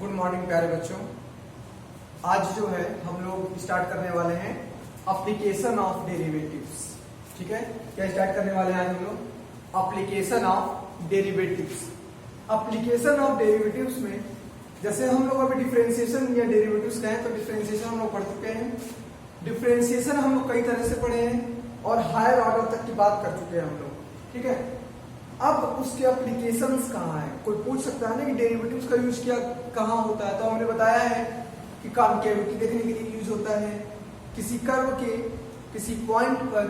Good morning प्यारे बच्चों। आज जो है हम लोग स्टार्ट करने वाले हैं एप्लीकेशन ऑफ डेरिवेटिव्स। ठीक है, क्या स्टार्ट करने वाले हैं आज हम लोग? Application of derivatives. Application of derivatives में जैसे हम लोग अभी डिफरेंशिएशन या डेरिवेटिव्स कहें तो डिफरेंशिएशन हम लोग पढ़ चुके हैं। डिफरेंशिएशन हम लोग कई तरह से पढ़े हैं और हायर ऑर्डर तक की बात कर चुके हैं हम लोग। ठीक है, अब उसके एप्लीकेशंस कहाँ हैं? कोई पूछ सकता है ना कि डेरिवेटिव्स का यूज क्या कहाँ होता है, तो हमने बताया है कि कॉन्केविटी देखने के लिए यूज होता है, किसी कर्व के किसी पॉइंट पर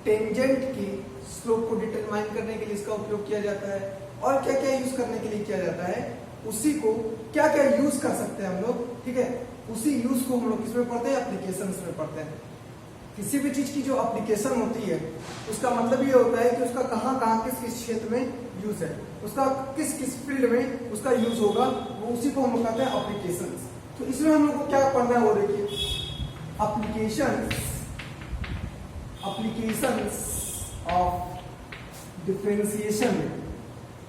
टेंजेंट के स्लोप को डिटरमाइन करने के लिए इसका उपयोग किया जाता है, और क्या क्या यूज करने के लिए किया जाता है, उसी को क्या क्या यूज कर सकते हैं हम लोग। ठीक है, उसी यूज को हम लोग किसमें पढ़ते हैं? एप्लीकेशंस में पढ़ते हैं। किसी भी चीज की जो एप्लीकेशन होती है उसका मतलब ये होता है कि उसका कहाँ कहाँ किस किस क्षेत्र में यूज है, उसका किस किस फील्ड में उसका यूज होगा, वो उसी को हम लोग कहते हैं एप्लीकेशंस। तो इसमें हम लोग को क्या पढ़ना है वो देखिए, एप्लीकेशंस ऑफ डिफरेंशिएशन में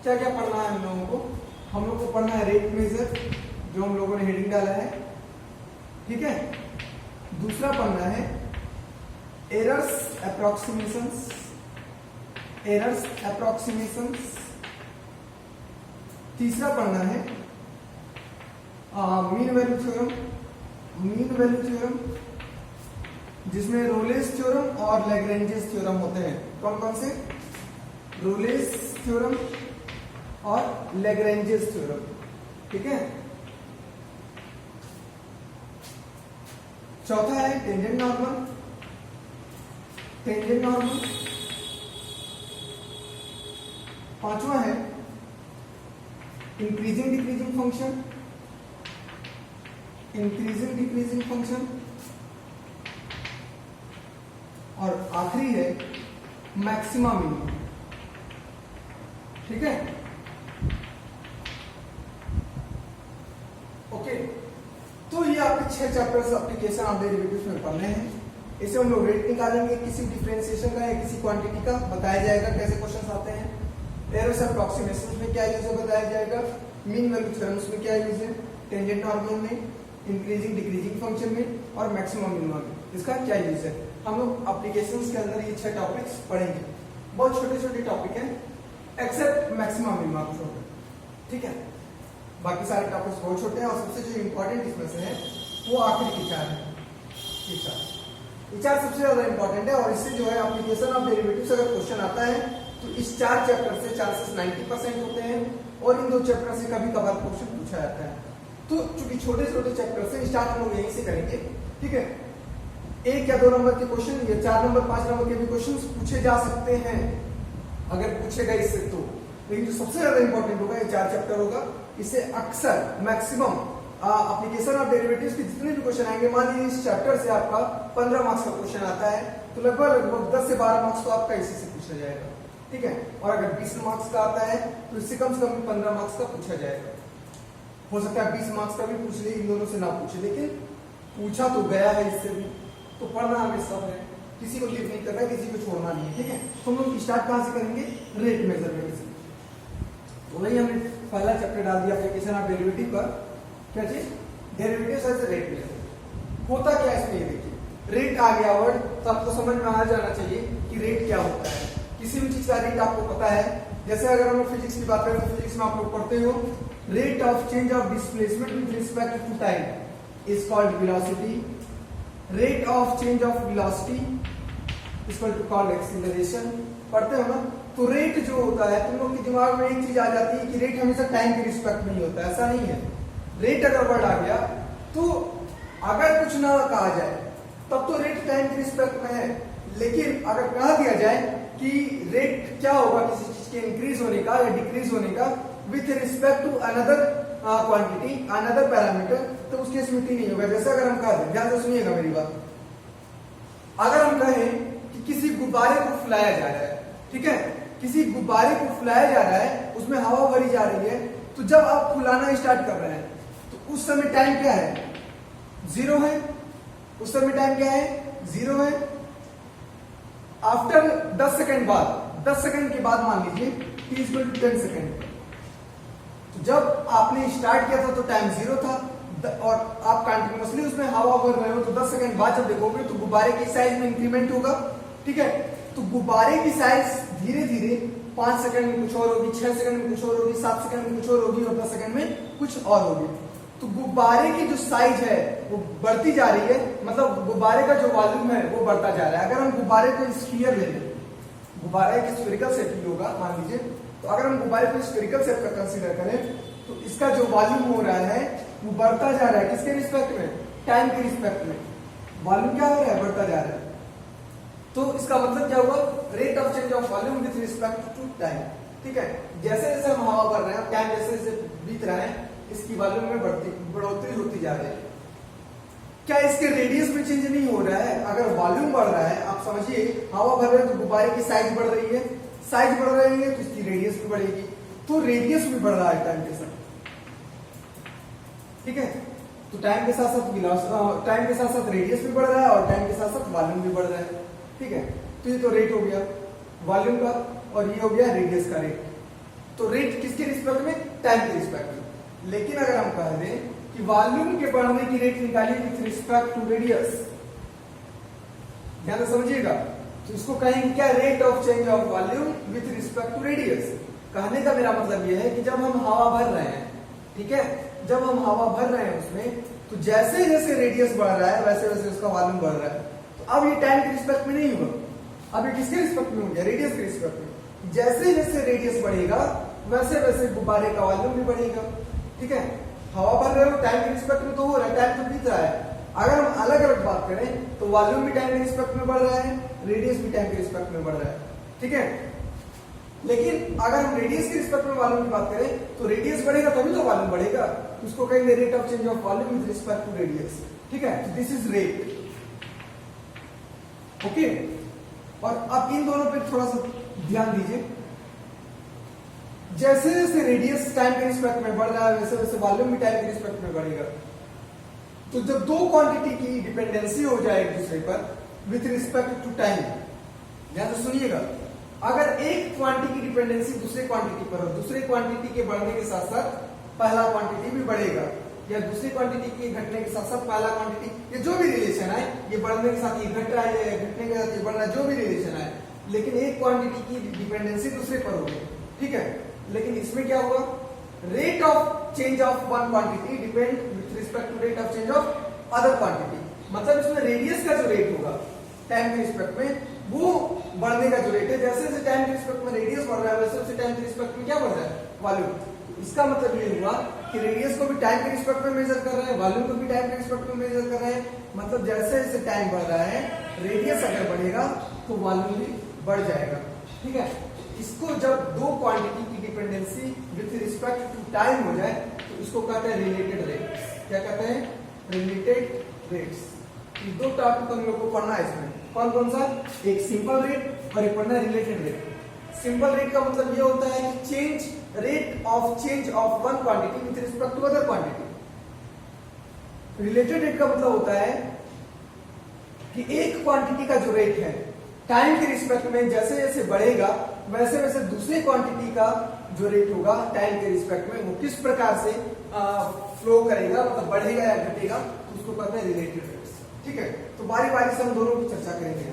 क्या क्या पढ़ना है हम लोगों को? हम लोग को पढ़ना है रेट मेजर, जो हम लोगों ने हेडिंग डाला है। ठीक है, दूसरा पढ़ना है एरर्स अप्रोक्सीमेशंस, तीसरा पढ़ना है मीन वैल्यू थ्योरम, जिसमें रोलेस थ्योरम और लैग्रेंजेस थ्योरम होते हैं। कौन कौन से? रोलेस थ्योरम और लैग्रेंजेस थ्योरम। ठीक है, चौथा है टेंजेंट नॉर्मल, पांचवा है इंक्रीजिंग डिक्रीजिंग फंक्शन, और आखिरी है मैक्सिमा मिनिमम। ठीक है, ओके। तो ये आपके 6 चैप्टर्स एप्लीकेशन ऑफ डेरिवेटिव्स में पढ़ने हैं। इसे हम लोग रेट निकालेंगे, किसी डिफरेंशिएशन का या किसी क्वांटिटी का बताया जाएगा कैसे क्वेश्चंस आते हैं। एरर्स अप्रोक्सीमेशन में क्या यूज है बताया जाएगा, मीन वैल्यू थ्योरम्स में क्या यूज है, टेंजेंट नॉर्मल में, इंक्रीजिंग डिक्रीजिंग फंक्शन में, और मैक्सिमम मिनिमम में इसका क्या यूज है। हम लोग एप्लीकेशंस के अंदर ये 6 टॉपिक्स पढ़ेंगे। बहुत छोटे छोटे टॉपिक हैं एक्सेप्ट मैक्सिमम मिनिमम छोटे। ठीक है, बाकी सारे टॉपिक्स बहुत छोटे हैं, और सबसे जो इंपॉर्टेंट इसमें से है वो आखिरी के 4 है। ये 4 सबसे ज्यादा इंपॉर्टेंट है, और इससे जो है एप्लीकेशन ऑफ डेरिवेटिव्स अगर क्वेश्चन आता है तो इस 4 चैप्टर से चांसेस 90% होते हैं, और इन 2 चैप्टर से कभी कभार क्वेश्चन पूछा जाता है। तो चूंकि छोटे छोटे चैप्टर से स्टार्ट हम लोग यहीं से करेंगे। ठीक है, 1 या 2 नंबर के क्वेश्चन या 4 नंबर 5 नंबर के भी क्वेश्चन पूछे जा सकते हैं अगर पूछेगा इससे तो, लेकिन जो सबसे ज्यादा इंपॉर्टेंट होगा ये 4 चैप्टर होगा। इससे अक्सर मैक्सिमम एप्लीकेशन ऑफ डेरिवेटिव्स के जितने भी क्वेश्चन आएंगे, मान लीजिए इस चैप्टर से आपका 15 मार्क्स का क्वेश्चन आता है तो लगभग 10 से 12 मार्क्स तो आपका इसी से पूछा जाएगा। ठीक है, और अगर 20 मार्क्स का आता है तो इससे कम से कम 15 मार्क्स का पूछा जाएगा। हो सकता है 20 मार्क्स का भी पूछ ले, इन दोनों से ना पूछे, लेकिन पूछा तो गया है इससे भी, तो पढ़ना हमें सब है, किसी को लीव नहीं करना है, किसी को छोड़ना नहीं है। ठीक है, तो हम लोग स्टार्ट कहां से करेंगे? रेट मेजरमेंट से। तो वही हमने पहला चैप्टर डाल दिया एप्लीकेशन ऑफ डेरिवेटिव का। क्या चीज? Derivatives as rate measure. होता क्या है इसमें? ये देखिए, रेट आ गया वर्ड तो आपको समझ में आ जाना चाहिए कि रेट क्या होता है। किसी भी चीज का रेट आपको पता है, जैसे अगर हम लोग फिजिक्स की बात करें तो फिजिक्स में आप लोग पढ़ते हो rate of change of displacement with respect to time is called velocity, rate of change of velocity is called acceleration. पढ़ते हो ना? तो रेट जो होता है, तुम लोग के दिमाग में एक चीज आ जाती है कि रेट हमेशा टाइम के रिस्पेक्ट में ही होता है। ऐसा नहीं है। रेट अगर वर्ड आ गया तो अगर कुछ ना कहा जाए तब तो रेट टाइम के रिस्पेक्ट में है, लेकिन अगर कहा दिया जाए कि रेट क्या होगा किसी चीज के इंक्रीज होने का या डिक्रीज होने का with respect to another quantity, another parameter, तो उसके स्मृति नहीं होगा। जैसे अगर हम कह दें, ध्यान से सुनिएगा मेरी बात, अगर हम कहें कि किसी गुब्बारे को फुलाया जा रहा है, ठीक है, किसी गुब्बारे को फुलाया जा रहा है, उसमें हवा भरी जा रही है, तो जब आप फुलाना स्टार्ट कर रहे हैं तो उस समय टाइम क्या है? 0 है। उस समय टाइम क्या है? 0 है। आफ्टर 10 सेकंड बाद, 10 सेकंड के बाद मान लीजिए t = 10 सेकंड, तो जब आपने स्टार्ट किया था तो टाइम 0 था और आप कंटिन्यूअसली उसमें हवा भर रहे हो तो 10 सेकंड बाद जब देखोगे तो गुब्बारे की साइज में इंक्रीमेंट होगा। ठीक है, तो गुब्बारे की साइज धीरे धीरे 5 सेकंड में कुछ और होगी, 6 सेकंड में कुछ और होगी, 7 सेकंड में कुछ और होगी और 10 सेकंड में कुछ और होगी। तो गुब्बारे की जो साइज है वो बढ़ती जा रही है, मतलब गुब्बारे का जो वॉल्यूम है वो बढ़ता जा रहा है। अगर हम गुब्बारे को स्फीयर ले लें, गुब्बारे की स्फेरिकल शेप की होगा मान लीजिए, तो अगर हम गुब्बारे को स्फेरिकल शेप का कंसीडर करें तो इसका जो वॉल्यूम हो रहा है वो बढ़ता जा रहा है। किसके रिस्पेक्ट में? टाइम के रिस्पेक्ट में। वॉल्यूम क्या हो रहा है? बढ़ता जा रहा है। तो इसका मतलब क्या हुआ? Rate of change of volume with respect to time. ठीक है, जैसे जैसे हम हवा भर रहे हैं, टाइम जैसे जैसे बीत रहा है, इसकी वॉल्यूम में बढ़ोतरी होती जा रही है। क्या इसके रेडियस में चेंज नहीं हो रहा है? अगर वॉल्यूम बढ़ रहा है, आप समझिए हवा भर रहे हैं तो गुब्बारे की साइज बढ़ रही है, साइज बढ़ रही है तो इसकी रेडियस भी बढ़ेगी, तो रेडियस भी बढ़ रहा है टाइम के साथ। ठीक है, तो टाइम के साथ साथ टाइम के साथ साथ रेडियस भी बढ़ रहा है और टाइम के साथ साथ वॉल्यूम भी बढ़ रहा है। ठीक है, तो ये तो रेट हो गया वॉल्यूम का और ये हो गया रेडियस का रेट। तो रेट किसके रिस्पेक्ट में? टाइम के रिस्पेक्ट में। लेकिन अगर हम कह दें कि वॉल्यूम के बढ़ने की रेट निकालिए विथ रिस्पेक्ट टू रेडियस, ध्यान से समझिएगा, तो इसको कहेंगे क्या? Rate of change of volume with respect to radius. कहने का मेरा मतलब यह है कि जब हम हवा भर रहे हैं, ठीक है, जब हम हवा भर रहे हैं उसमें, तो जैसे जैसे रेडियस बढ़ रहा है वैसे वैसे उसका वॉल्यूम बढ़ रहा है। तो अब ये टाइम के रिस्पेक्ट में नहीं होगा, अब ये किसके रिस्पेक्ट में हो गया? रेडियस के रिस्पेक्ट में। जैसे जैसे रेडियस बढ़ेगा वैसे वैसे गुब्बारे का वॉल्यूम भी बढ़ेगा। ठीक है, हवा भर रहे हो टाइम के रिस्पेक्ट में तो हो रहा है, टाइम तो बीत रहा है। अगर हम अलग अलग बात करें तो वॉल्यूम भी टाइम के रिस्पेक्ट में बढ़ रहा है, रेडियस भी टाइम के रिस्पेक्ट में बढ़ रहा है। ठीक है, लेकिन अगर हम रेडियस के रिस्पेक्ट में वॉल्यूम की बात करें तो रेडियस बढ़ेगा तभी तो वॉल्यूम बढ़ेगा, उसको कहेंगे rate of change of volume with respect to radius. ठीक है, तो दिस इज रेट। ओके, और अब इन दोनों पे थोड़ा सा ध्यान दीजिए। जैसे जैसे रेडियस टाइम के रिस्पेक्ट में बढ़ रहा है वैसे वैसे वॉल्यूम भी टाइम के रिस्पेक्ट में बढ़ेगा। तो जब दो क्वांटिटी की डिपेंडेंसी हो जाए एक दूसरे पर विथ रिस्पेक्ट टू टाइम, ध्यान से सुनिएगा, अगर एक क्वांटिटी की डिपेंडेंसी दूसरे क्वांटिटी पर हो, दूसरे क्वांटिटी के बढ़ने के साथ साथ पहला क्वांटिटी भी बढ़ेगा, या दूसरी क्वांटिटी के घटने के साथ साथ पहला क्वांटिटी, ये जो भी रिलेशन है, ये बढ़ने के साथ ये घट रहा है, या घटने के साथ ये बढ़ रहा है, जो भी रिलेशन है, लेकिन एक क्वांटिटी की डिपेंडेंसी दूसरे पर होगी। ठीक है, लेकिन इसमें क्या होगा? Rate of change of one quantity depend with respect to rate of change of other quantity. मतलब इसमें रेडियस का जो रेट होगा टाइम के रिस्पेक्ट में, वो बढ़ने का जो रेट है, जैसे जैसे टाइम के रिस्पेक्ट में रेडियस बढ़ रहा है वैसे वैसे टाइम के रिस्पेक्ट में क्या बढ़ रहा है? वॉल्यूम। इसका मतलब ये हुआ कि रेडियस को भी टाइम के रिस्पेक्ट में मेजर कर रहे हैं, वॉल्यूम को भी टाइम के रिस्पेक्ट में मेजर कर रहे हैं। मतलब जैसे जैसे टाइम बढ़ रहा है, रेडियस अगर बढ़ेगा तो वॉल्यूम भी बढ़ जाएगा। ठीक है, इसको जब दो क्वांटिटी की dependency with respect to time हो जाए तो इसको कहते हैं रिलेटेड रेट्स। क्या कहते हैं? Related rates. दो टॉपिक हम लोग को पढ़ना है इसमें, कौन कौन सा? एक सिंपल रेट और एक पढ़ना है रिलेटेड रेट। सिंपल रेट का मतलब ये होता है कि change rate of change of one quantity with respect to other quantity. Related rate का मतलब होता है कि एक क्वांटिटी का जो रेट है टाइम के रिस्पेक्ट में जैसे जैसे बढ़ेगा वैसे वैसे दूसरे क्वांटिटी का जो रेट होगा टाइम के रिस्पेक्ट में वो किस प्रकार से फ्लो करेगा, मतलब बढ़ेगा या घटेगा, उसको कहते हैं रिलेटेड रेट्स। ठीक है, तो बारी बारी से हम दोनों की चर्चा करेंगे।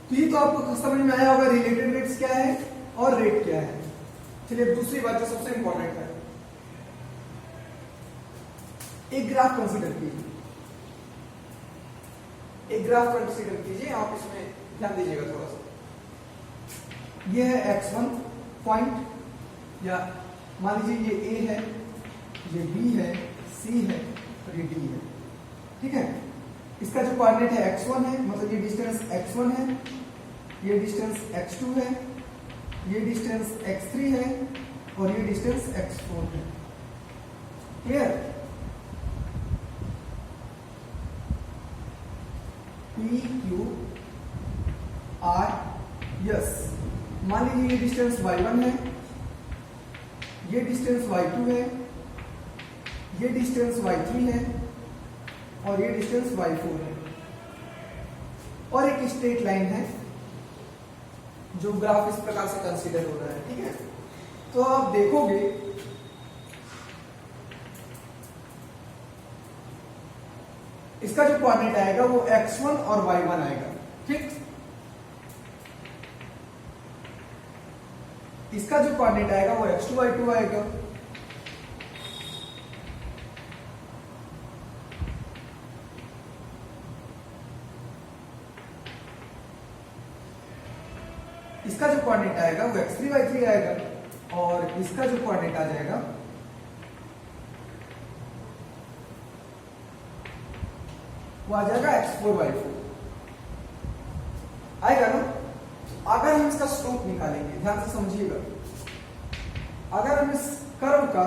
तो ये तो आपको समझ में आया होगा रिलेटेड रेट्स क्या है और रेट क्या है। चलिए दूसरी बात जो सबसे इंपॉर्टेंट है, एक ग्राफ कंसीडर कीजिए, एक ग्राफ कंसीडर कीजिए, आप इसमें ध्यान दीजिएगा थोड़ा सा। ये है x1 पॉइंट, या मान लीजिए ये A है, ये B है, C है और ये D है। ठीक है, इसका जो कोऑर्डिनेट है x1 है, मतलब ये डिस्टेंस x1 है, ये डिस्टेंस x2 है, ये डिस्टेंस x3 है और ये डिस्टेंस x4 है। Clear? P Q R S। मान लीजिए ये डिस्टेंस y1 है, ये डिस्टेंस y2 है, ये डिस्टेंस y3 है और ये डिस्टेंस y4 है, और एक स्ट्रेट लाइन है जो ग्राफ इस प्रकार से कंसीडर हो रहा है। ठीक है, तो आप देखोगे इसका जो कोऑर्डिनेट आएगा वो x1 और y1 आएगा, ठीक। इसका जो कोऑर्डिनेट आएगा वो x2 y2 आएगा। इसका जो कोऑर्डिनेट आएगा वो x3 y3 आएगा और इसका जो कोऑर्डिनेट आ जाएगा वो आ जाएगा x4 y4 आएगा ना। अगर हम इसका स्लोप निकालेंगे, ध्यान से समझिएगा, अगर हम इस कर्व का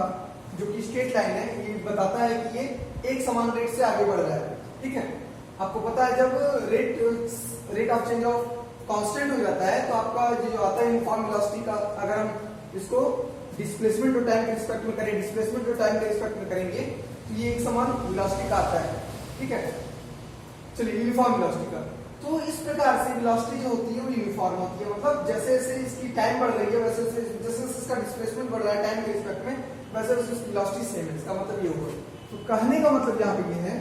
जो कि स्ट्रेट लाइन है ये बताता है कि ये एक समान रेट से आगे बढ़ रहा है, ठीक है। आपको पता है जब rate of change of constant हो जाता है तो आपका जो आता है यूनिफॉर्म वेलोसिटी का, अगर हम इसको डिस्प्लेसमेंट और टाइम के रिस्पेक्ट में करें, डिस्प्लेसमेंट और टाइम के रिस्पेक्ट में करेंगे तो ये एक समान वेलोसिटी का आता है, ठीक है। चलिए यूनिफॉर्म वेलोसिटी का, तो इस प्रकार से वेलोसिटी जो होती है वो यूनिफॉर्म होती है, मतलब जैसे जैसे इसकी टाइम बढ़ रही है वैसे वैसे जैसे इसका डिस्प्लेसमेंट बढ़ रहा है टाइम के रिस्पेक्ट में वैसे वैसे उसकी वेलोसिटी सेम है। इसका मतलब ये होगा, तो कहने का मतलब यहाँ पे ये है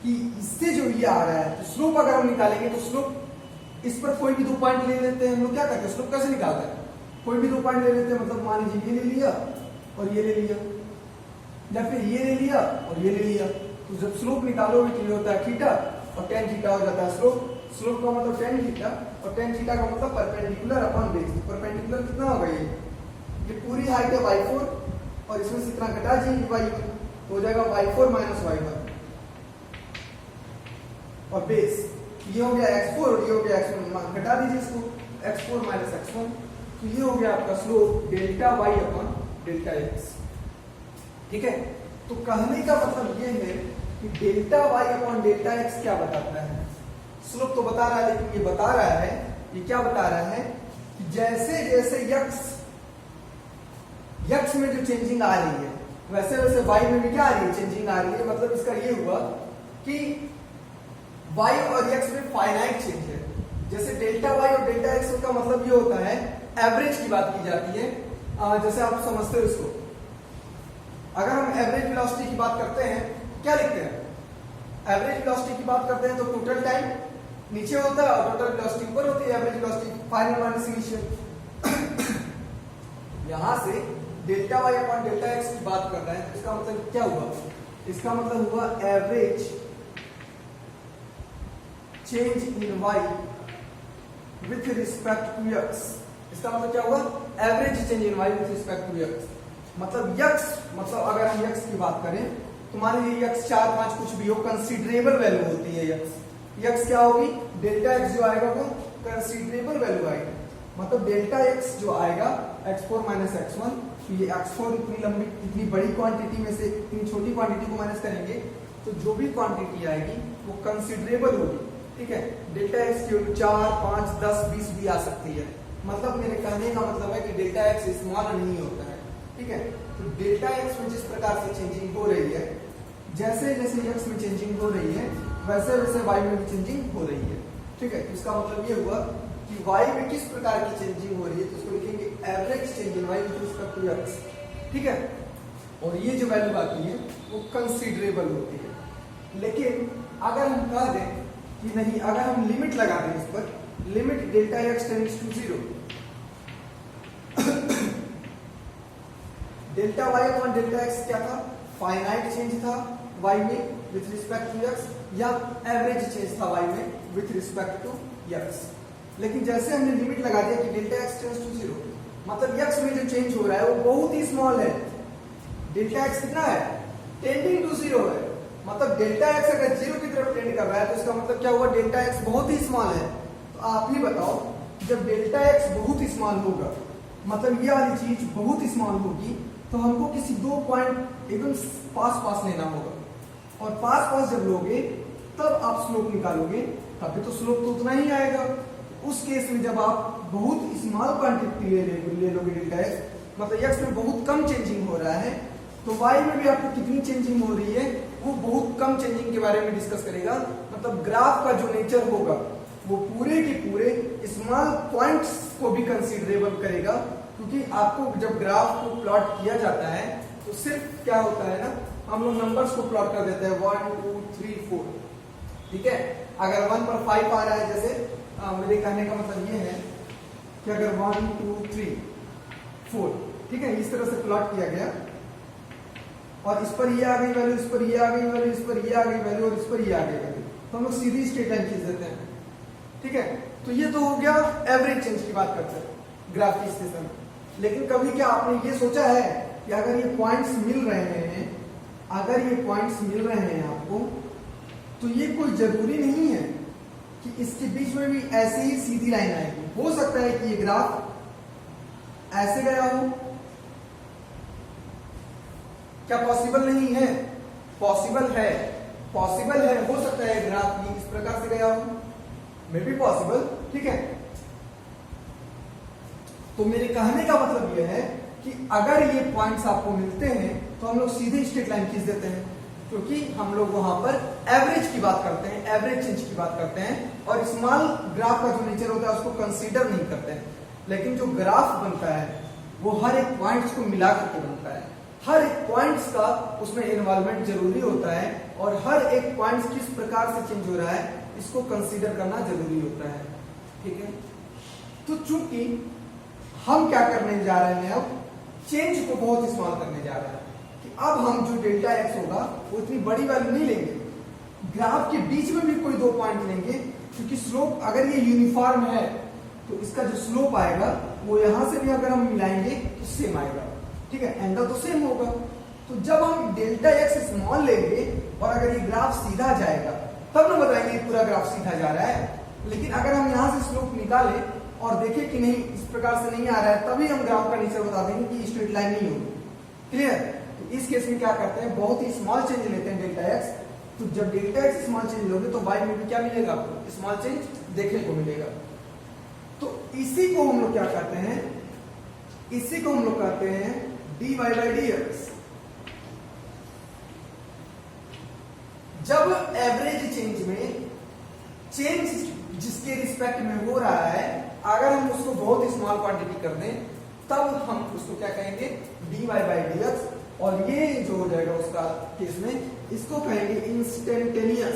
कि इससे जो ये आ रहा है तो स्लोप अगर हम निकालेंगे तो स्लोप इस पर कोई भी 2 पॉइंट ले लेते हैं हम लोग, क्या करते हैं स्लोप कैसे निकालते हैं, कोई भी 2 पॉइंट ले लेते हैं, मतलब मान लीजिए ये ले लिया और ये ले लिया या फिर ये ले लिया और ये ले लिया, तो जब स्लोप निकालोगे तो ये होता है थीटा और tan थीटा हो जाता है स्लोप का मतलब tan थीटा और tan थीटा का मतलब परपेंडिकुलर अपॉन बेस। परपेंडिकुलर कितना होगा, ये पूरी हाइट है y4 और इसमें से इतना घटा दीजिए y1 हो जाएगा y4 माइनस y1 और बेस ये हो गया x4 और ये हो गया x1, घटा दीजिए इसको x4 माइनस x1, तो ये हो गया आपका slope delta y upon delta x, ठीक है। तो कहने का मतलब ये है कि delta y upon delta x क्या बताता है, स्लोप तो बता रहा है लेकिन ये बता रहा है, ये क्या बता रहा है कि जैसे जैसे x में जो चेंजिंग आ रही है वैसे वैसे y में भी क्या आ रही है, चेंजिंग आ रही है। मतलब इसका ये हुआ कि y और x में फाइनाइट चेंज है, जैसे डेल्टा y और डेल्टा x का मतलब ये होता है एवरेज की बात की जाती है, जैसे आप समझते हो इसको, अगर हम एवरेज वेलोसिटी की बात करते हैं क्या लिखते हैं, एवरेज वेलोसिटी की बात करते हैं तो टोटल टाइम नीचे होता है और टोटल वेलोसिटी ऊपर होती है, average velocity final minus initial. यहां से delta y upon delta x की बात कर रहे हैं तो इसका मतलब क्या हुआ, इसका मतलब हुआ average change in y with respect to x। इसका मतलब क्या हुआ, average change in y with respect to x, मतलब x, मतलब अगर हम x की बात करें तो मान लीजिए x 4 5 कुछ भी हो, कंसीडरेबल वैल्यू होती है x क्या होगी, डेल्टा x जो आएगा वो कंसीडरेबल वैल्यू आएगी, मतलब डेल्टा x जो आएगा x4 माइनस x1, तो ये x4 इतनी लंबी इतनी बड़ी क्वांटिटी में से इतनी छोटी क्वांटिटी को माइनस करेंगे तो जो भी क्वांटिटी आएगी वो कंसीडरेबल होगी, ठीक है। डेल्टा x की 4 5 10 20 भी आ सकती है, मतलब मेरे कहने का मतलब है कि डेल्टा x स्मॉल नहीं होता है, ठीक है। तो डेल्टा x में जिस प्रकार से चेंजिंग हो रही है, जैसे जैसे x में चेंजिंग हो रही है वैसे वैसे y में भी चेंजिंग हो रही है, ठीक है। इसका मतलब ये हुआ कि y में किस प्रकार की चेंजिंग हो रही है तो उसको लिखेंगे average change in y with respect to x, ठीक है। और ये जो वैल्यू आती है वो कंसीडरेबल होती है। लेकिन अगर हम कह दें कि नहीं, अगर हम लिमिट लगा दें इस पर, limit delta x tends to 0, delta y upon delta x क्या था, फाइनाइट चेंज था y में विथ रिस्पेक्ट टू x या एवरेज चेंज था y में विथ रिस्पेक्ट टू x। लेकिन जैसे हमने लिमिट लगा दिया कि डेल्टा x टेंड्स टू 0, मतलब x में जो चेंज हो रहा है वो बहुत ही स्मॉल है, डेल्टा x कितना है, टेंडिंग टू 0 है, मतलब डेल्टा x अगर 0 की तरफ टेंड कर रहा है तो इसका मतलब क्या हुआ, डेल्टा x बहुत ही स्मॉल है। तो आप ही बताओ, जब डेल्टा x बहुत ही स्मॉल होगा, मतलब ये वाली चीज बहुत ही स्मॉल होगी, तो हमको किसी 2 पॉइंट एकदम पास लेना होगा, और पास जब लोगे तब आप स्लोप निकालोगे, तभी तो स्लोप तो उतना ही आएगा। उस केस में जब आप बहुत स्मॉल क्वांटिटी ले लोगे डेल्टा x, मतलब x में बहुत कम चेंजिंग हो रहा है, तो y में भी आपको कितनी चेंजिंग हो रही है वो बहुत कम चेंजिंग के बारे में डिस्कस करेगा। मतलब ग्राफ का जो नेचर होगा वो पूरे के पूरे स्मॉल पॉइंट्स को भी कंसीडरेबल करेगा, क्योंकि आपको जब ग्राफ को प्लॉट किया जाता है तो सिर्फ क्या होता है ना, हम लोग नंबर्स को प्लॉट कर देते हैं 1 2 3 4, ठीक है। अगर 1 पर 5 आ रहा है, जैसे मेरे कहने का मतलब ये है कि अगर 1 2 3 4, ठीक है, इस तरह से प्लॉट किया गया और इस पर ये आ गई वैल्यू, इस पर ये आ गई वैल्यू, इस पर ये आ गई वैल्यू और इस पर ये आ गई वैल्यू, तो हम लोग सीधी स्ट्रेट लाइन खींच देते हैं, ठीक है। तो ये तो हो गया एवरेज चेंज की बात करते हैं ग्राफ की स्थिति में। लेकिन कभी क्या आपने ये सोचा है कि अगर ये पॉइंट्स मिल रहे हैं, अगर ये पॉइंट्स मिल रहे हैं आपको, तो ये कोई जरूरी नहीं है कि इसके बीच में भी ऐसे ही सीधी लाइन आएगी। हो सकता है कि ये ग्राफ ऐसे गया हो, क्या पॉसिबल नहीं है? पॉसिबल है, पॉसिबल है, हो सकता है ग्राफ ये इस प्रकार से गया हो, मे बी पॉसिबल, ठीक है। तो मेरे कहने का मतलब यह है कि अगर ये पॉइंट्स आपको मिलते हैं तो हम लोग सीधे स्ट्रेट लाइन खींच देते हैं, क्योंकि हम लोग वहां पर एवरेज की बात करते हैं, एवरेज चेंज की बात करते हैं, और स्मॉल ग्राफ का जो नेचर होता है उसको कंसीडर नहीं करते हैं। लेकिन जो ग्राफ बनता है वो हर एक पॉइंट्स को मिला करके बनता है, हर एक पॉइंट्स का उसमें इन्वॉल्वमेंट जरूरी होता है, और हर एक पॉइंट्स किस प्रकार से चेंज हो रहा है इसको कंसीडर करना जरूरी होता है, ठीक है। तो चूंकि हम क्या करने जा रहे हैं, अब चेंज को बहुत स्मॉल करने जा रहे हैं कि अब हम जो डेल्टा एक्स होगा वो इतनी बड़ी वैल्यू नहीं लेंगे, ग्राफ के बीच में भी कोई दो पॉइंट लेंगे, क्योंकि स्लोप अगर ये यूनिफॉर्म है तो इसका जो स्लोप आएगा वो यहां से भी अगर हम मिलाएंगे तो सेम आएगा, ठीक है, एंगल तो सेम होगा। तो जब हम डेल्टा एक्स स्मॉल लेंगे और अगर ये ग्राफ सीधा जाएगा तब ना बताएंगे पूरा ग्राफ सीधा जा रहा है। लेकिन अगर हम यहां से स्लोप निकालें और देखें कि नहीं इस प्रकार से नहीं आ रहा है, तभी हम ग्राफ का नेचर बता देंगे कि स्ट्रेट लाइन नहीं होगी, क्लियर। तो इस केस में क्या करते हैं, बहुत ही स्मॉल चेंज लेते हैं डेल्टा एक्स। तो जब डेल्टा एक्स स्मॉल चेंज लोगे तो वाई में भी क्या मिलेगा आपको, स्मॉल चेंज देखने को मिलेगा। तो इसी को हम लोग क्या कहते हैं, इसी को हम लोग कहते हैं dy बाई डी एक्स। जब एवरेज चेंज में चेंज जिसके रिस्पेक्ट में हो रहा है, अगर हम उसको बहुत स्मॉल क्वांटिटी कर दें तब हम उसको क्या कहेंगे, dy बाई डी एक्स। और ये जो हो जाएगा उसका केस में इसको कहेंगे instantaneous,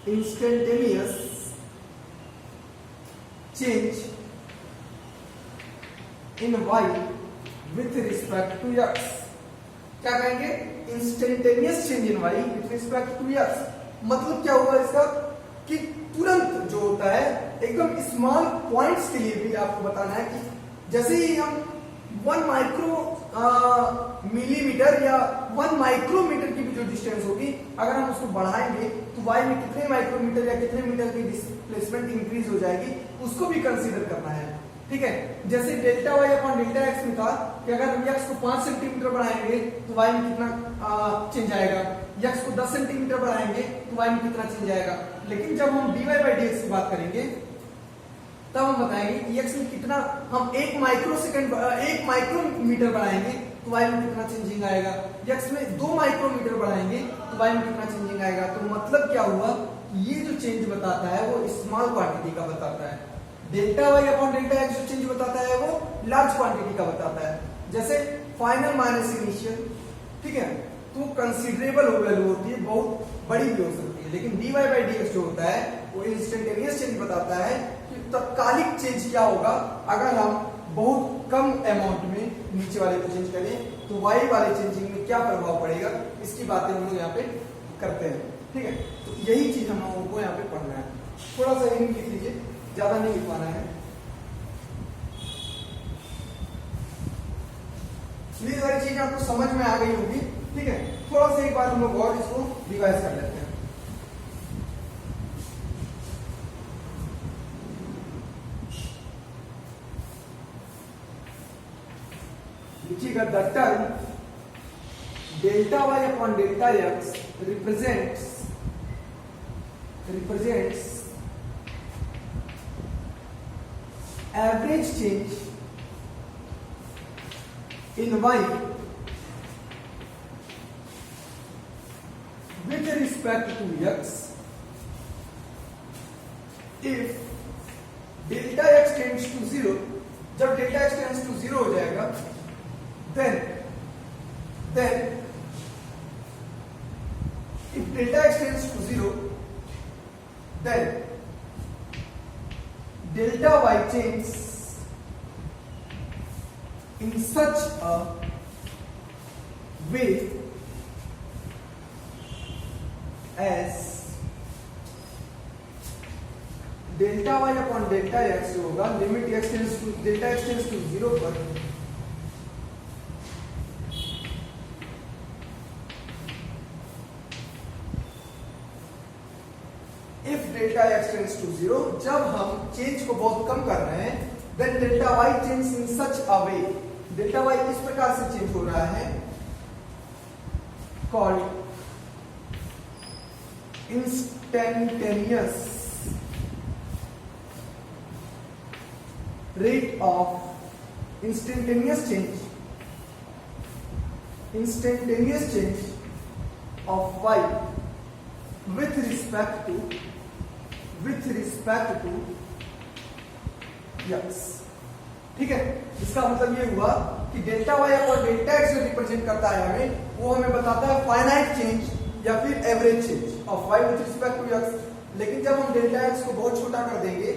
instantaneous change in y with respect to x। क्या कहेंगे, instantaneous change in y with respect to x। मतलब क्या हुआ इसका कि तुरंत जो होता है एकदम स्मॉल पॉइंट्स के लिए भी आपको बताना है कि जैसे ही हम 1 माइक्रो मिलीमीटर या 1 माइक्रोमीटर की भी जो डिस्टेंस होगी, अगर हम उसको बढ़ाएंगे तो y में कितने माइक्रोमीटर या कितने मीटर की डिस्प्लेसमेंट इंक्रीज हो जाएगी उसको भी कंसीडर करना है, ठीक है। जैसे delta y upon delta x में था कि अगर हम x को 5 सेंटीमीटर बढ़ाएंगे तो y में कितना चेंज आएगा, x को 10 सेंटीमीटर बढ़ाएंगे तो y में कितना चेंज आएगा। लेकिन जब हम dy बाई dx की बात करेंगे तब हम बताएंगे कि x में कितना, हम 1 माइक्रोमीटर बढ़ाएंगे तो y में कितना चेंजिंग आएगा, x में 2 माइक्रोमीटर बढ़ाएंगे तो y में कितना चेंजिंग आएगा। तो मतलब क्या हुआ, ये जो चेंज बताता है वो स्मॉल क्वांटिटी का बताता है, delta y upon delta x जो चेंज बताता है वो लार्ज क्वांटिटी का बताता है। जैसे फाइनल माइनस इनिशियल, ठीक है, तो कंसीडरेबल वैल्यू होती है, बहुत बड़ी भी हो सकती है। लेकिन dy बाई dx जो होता है वो इंस्टेंटेनियस चेंज बताता है कि तत्कालिक चेंज क्या होगा अगर हम बहुत कम अमाउंट में नीचे वाले को चेंज करें तो y वाले चेंजिंग में क्या प्रभाव पड़ेगा, इसकी बातें हम लोग यहाँ पे करते हैं, ठीक है। तो यही चीज हम लोगों को यहाँ पे पढ़ना है। थोड़ा सा यही लिख लीजिए, ज्यादा नहीं लिख पाना है। ये सारी चीजें आपको समझ में आ गई होगी, ठीक है। थोड़ा सा एक बार हम लोग और इसको रिवाइज कर लेते हैं। लिखिएगा, the term delta y upon delta x represents average change in y with respect to x if delta x tends to 0। जब डेल्टा x टेंड्स टू 0 हो if delta x tends to 0, then delta y changes in such a way as delta Y upon delta X जो होगा limit delta X tends to 0 पर if delta X tends to 0, जब हम change को बहुत कम कर रहे हैं, then delta Y change in such a way, delta Y इस प्रकार से चेंज हो रहा है, called instantaneous rate of instantaneous change of y with respect to x। ठीक है, इसका मतलब ये हुआ कि डेल्टा y और डेल्टा x जो रिप्रेजेंट करता है हमें, वो हमें बताता है फाइनाइट चेंज या फिर average change of y with respect to x। लेकिन जब हम डेल्टा x को बहुत छोटा कर देंगे,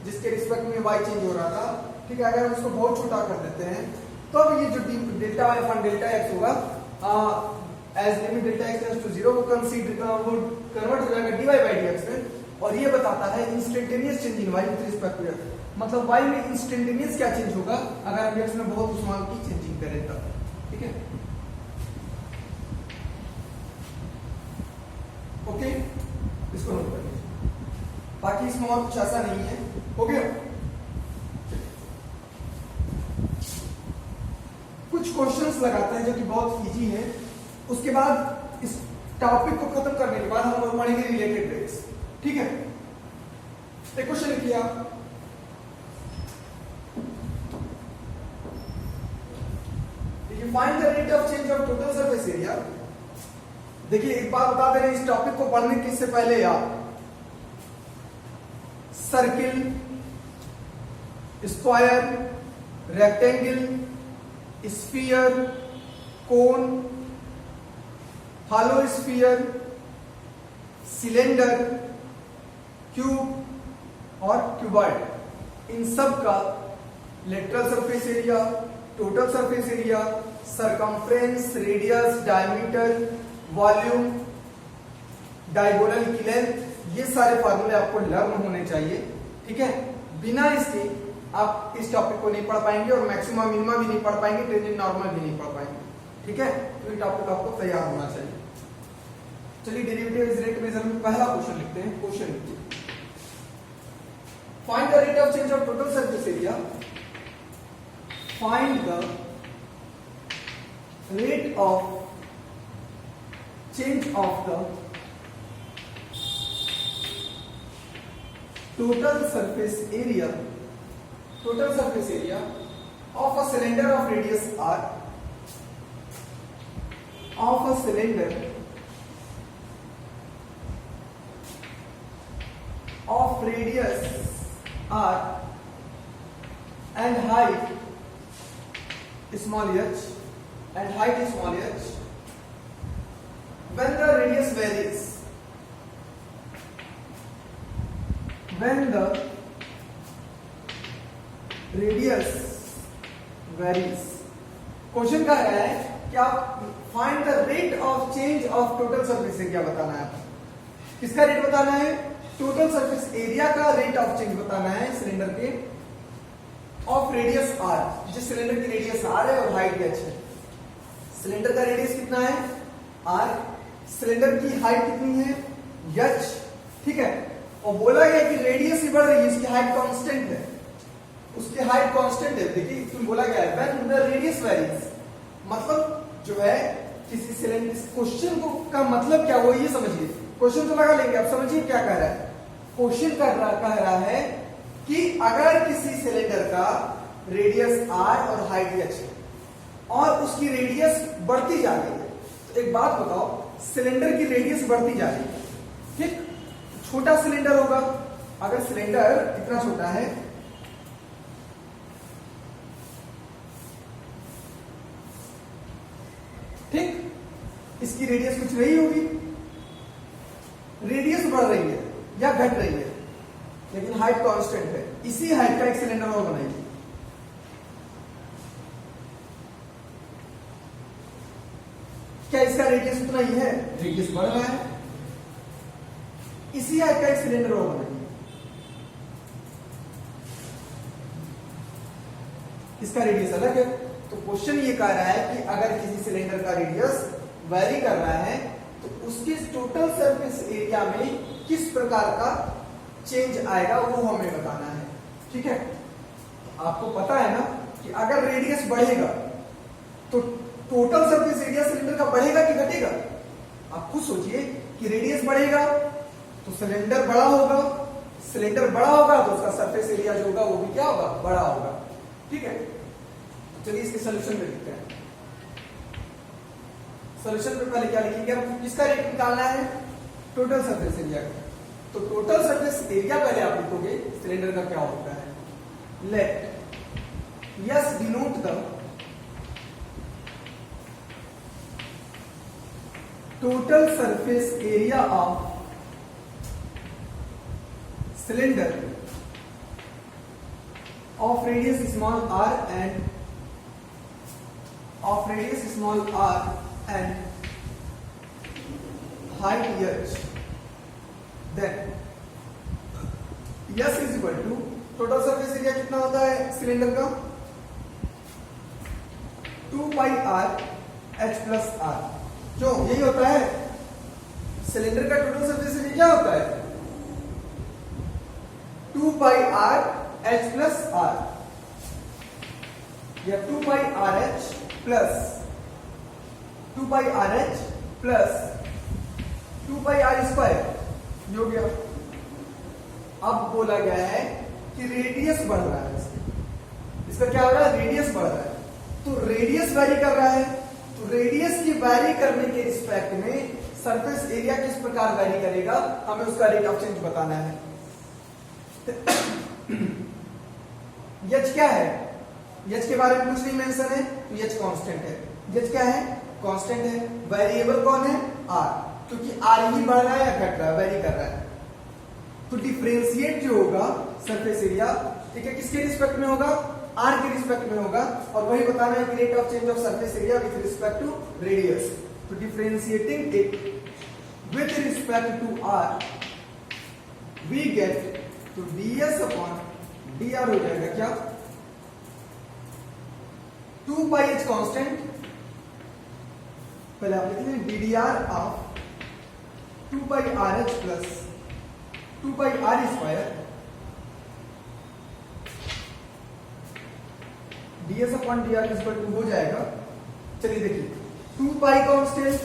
जिसके रिस्पेक्ट में y चेंज हो रहा था, ठीक है, अगर हम उसको बहुत छोटा कर देते हैं तो अब ये जो delta y upon delta x होगा as limit delta x tends to 0 वो कन्वर्ट हो जाएगा dy बाय dx में, और ये बताता है instantaneous change in y with respect to x। मतलब y में इंस्टेंटेनियस क्या चेंज होगा अगर हम x में बहुत स्मॉल की चेंजिंग करें तब। ठीक है, ओके, इसको नोट कर लीजिए, बाकी इसमें और कुछ ऐसा नहीं है। हो गया, कुछ क्वेश्चंस लगाते हैं जो कि बहुत इजी है, उसके बाद इस टॉपिक को खत्म करने के बाद हम पढ़ेंगे रिलेटेड रेट्स। ठीक है, एक क्वेश्चन लिखिए आप, find the rate of change of total surface area. देखिए एक बात बता दे रहे हैं, इस टॉपिक को पढ़ने के से पहले आप सर्किल, स्क्वायर, रेक्टेंगल, स्फीयर, कोन, हॉलो स्फीयर, सिलेंडर, क्यूब और क्यूबॉइड, इन सब का lateral surface area, total surface area, circumference, radius, diameter, volume, diagonal की लेंथ, ये सारे फार्मूले आपको लर्न होने चाहिए। ठीक है, बिना इसके आप इस टॉपिक को नहीं पढ़ पाएंगे और मैक्सिमम मिनिमम भी नहीं पढ़ पाएंगे, टेंजेंट नॉर्मल भी नहीं पढ़ पाएंगे। ठीक है, तो ये टॉपिक आपको तैयार होना चाहिए। चलिए डेरिवेटिव रेट मेजर में पहला क्वेश्चन लिखते हैं। क्वेश्चन लिखिए, find the rate of change of total surface area, find the rate of change of the total surface area of a cylinder of radius r, of a cylinder of radius r and height small h and height small h, when the radius varies, when the radius varies। Question का है कि आप find the rate of change of total surface area बताना है। किसका rate बताना है? Total surface area का रेट ऑफ चेंज बताना है सिलेंडर के, ऑफ रेडियस आर, जिस सिलेंडर की रेडियस आर है और हाइट h है। सिलेंडर का रेडियस कितना है? आर। सिलेंडर की हाइट कितनी है? h। ठीक है, और बोला गया कि रेडियस ही बढ़ रही है, इसकी हाइट कांस्टेंट है, उसकी हाइट कांस्टेंट है। देखिए इसमें बोला गया है व्हेन द रेडियस वेरीज, मतलब जो है किसी सिलेंडर, क्वेश्चन को का मतलब क्या वो ये समझिए। क्वेश्चन तो लगा लेंगे, आप समझिए क्या कह रहा है। क्वेश्चन कह रहा है कि अगर किसी सिलेंडर का रेडियस r और हाइट h है और उसकी रेडियस बढ़ती जा रही है, तो एक बात बताओ, सिलेंडर की रेडियस बढ़ती जा रही है, ठीक, छोटा सिलेंडर होगा, अगर सिलेंडर इतना छोटा है, ठीक, इसकी रेडियस कुछ नहीं होगी, रेडियस बढ़ रही है या घट रही है, लेकिन हाइट कांस्टेंट है। इसी हाइट का एक सिलेंडर और बनाइए। क्या इसका रेडियस उतना ही है? रेडियस बढ़ रहा है। इसी हाइट का एक सिलेंडर और बनाइए। इसका रेडियस अलग है। तो क्वेश्चन ये कह रहा है कि अगर किसी सिलेंडर का रेडियस वेरी कर रहा है तो उसके टोटल सरफेस एरिया में किस प्रकार का चेंज आएगा वो हमें बताना है। ठीक है, आपको पता है ना कि अगर रेडियस बढ़ेगा तो टोटल सरफेस एरिया सिलेंडर का बढ़ेगा कि घटेगा? आप खुद सोचिए कि रेडियस बढ़ेगा तो सिलेंडर बड़ा होगा, सिलेंडर बड़ा होगा तो उसका सरफेस एरिया जो होगा वो भी क्या होगा? बड़ा होगा। ठीक है, चलिए इसके सोल्यूशन में लिखते हैं। सोल्यूशन में पहले क्या लिखेंगे? हम किसका रेट निकालना है? टोटल सरफेस एरिया का। तो टोटल सरफेस एरिया पहले आप लिखोगे सिलेंडर का क्या होता है। Let S denote the total surface area of cylinder of radius small r and height h, then s is equal to total surface area कितना होता है सिलेंडर का? 2 pi r h plus r। जो यही होता है सिलेंडर का total surface area क्या होता है? 2 pi r h plus r या 2 pi r h plus 2 pi r h plus 2 pi r square हो गया। अब बोला गया है कि रेडियस बढ़ रहा है, इसका क्या हो रहा है? रेडियस बढ़ रहा है। तो रेडियस वैरी कर रहा है, तो रेडियस की वैरी करने के रिस्पेक्ट में सरफेस एरिया किस प्रकार वैरी करेगा, हमें उसका रेट ऑफ चेंज बताना है। यच क्या है? यच के बारे में कुछ नहीं मेंशन है, तो यच कांस्टेंट है। यच क्या है? कांस्टेंट है। वेरिएबल कौन है? आर, क्योंकि आर ही बढ़ रहा है या घट रहा है? वेरी कर रहा है। तो डिफरेंशिएट जो होगा सरफेस एरिया, ठीक है, किसके रिस्पेक्ट में होगा? आर के रिस्पेक्ट में होगा। और वही बताना है कि rate of change of surface area with respect to radius. तो differentiating it with respect to r we get तो ds अपॉन dr हो जाएगा क्या? 2 पाई h कांस्टेंट, पहले आप लिखते हैं ddr of 2 pi rh plus 2 pi r square ds upon dr equal to हो जाएगा। चलिए देखिए 2 पाई कांस्टेंट,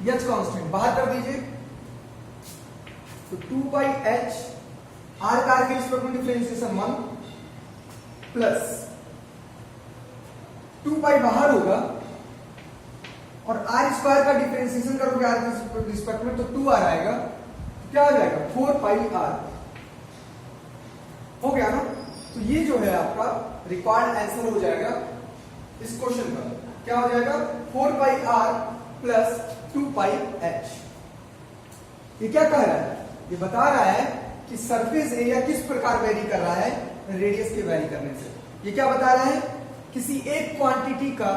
h कांस्टेंट बाहर कर दीजिए, तो 2 पाई h आर का आर के रिस्पेक्ट में डिफरेंशिएशन 1 प्लस 2 पाई बाहर होगा और आर स्क्वायर का डिफरेंशिएशन करोगे आर के रिस्पेक्ट में तो 2 आर आएगा। क्या आ जाएगा? 4 पाई आर हो गया ना। तो ये जो है आपका रिक्वायर्ड आंसर हो जाएगा इस क्वेश्चन का। क्या हो जाएगा? 4 पाई आर प्लस 2 पाई एच। ये क्या कह रहा है? ये बता रहा है कि सरफेस एरिया किस प्रकार वेरी कर रहा है रेडियस के वेरी करने से। ये क्या बता रहा है? किसी एक क्वांटिटी का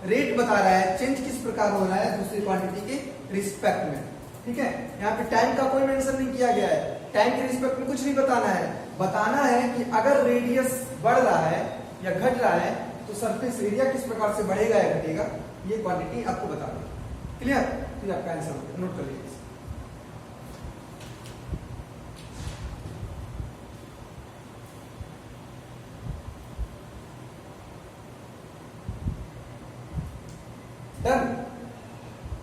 रेट बता रहा है, चेंज किस प्रकार हो रहा है दूसरी क्वांटिटी के रिस्पेक्ट में। ठीक है, यहाँ पे टाइम का कोई मेंशन नहीं किया गया है, टाइम के रिस्पेक्ट में कुछ नहीं बताना है। बताना है कि अगर रेडियस बढ़ रहा है या घट रहा है तो सरफेस एरिया किस प्रकार से बढ़ेगा या घटेगा, ये क्वांटिटी आपको बताना है। क्लियर? तो ये आपका आंसर होगा, नोट कर लीजिए। डन।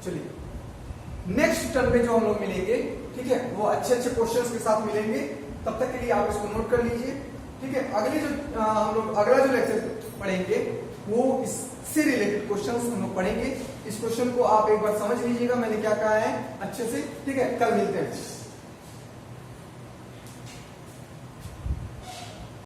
चलिए नेक्स्ट टर्म में जो हम लोग मिलेंगे, ठीक है, वो अच्छे अच्छे क्वेश्चंस के साथ मिलेंगे। तब तक के लिए आप इसको नोट कर लीजिए। ठीक है, अगले जो हम लोग अगला जो लेक्चर पढ़ेंगे वो इससे रिलेटेड क्वेश्चंस हम लोग पढ़ेंगे। इस क्वेश्चन को आप एक बार समझ लीजिएगा मैंने क्या कहा है अच्छे से। ठीक है, कल मिलते हैं।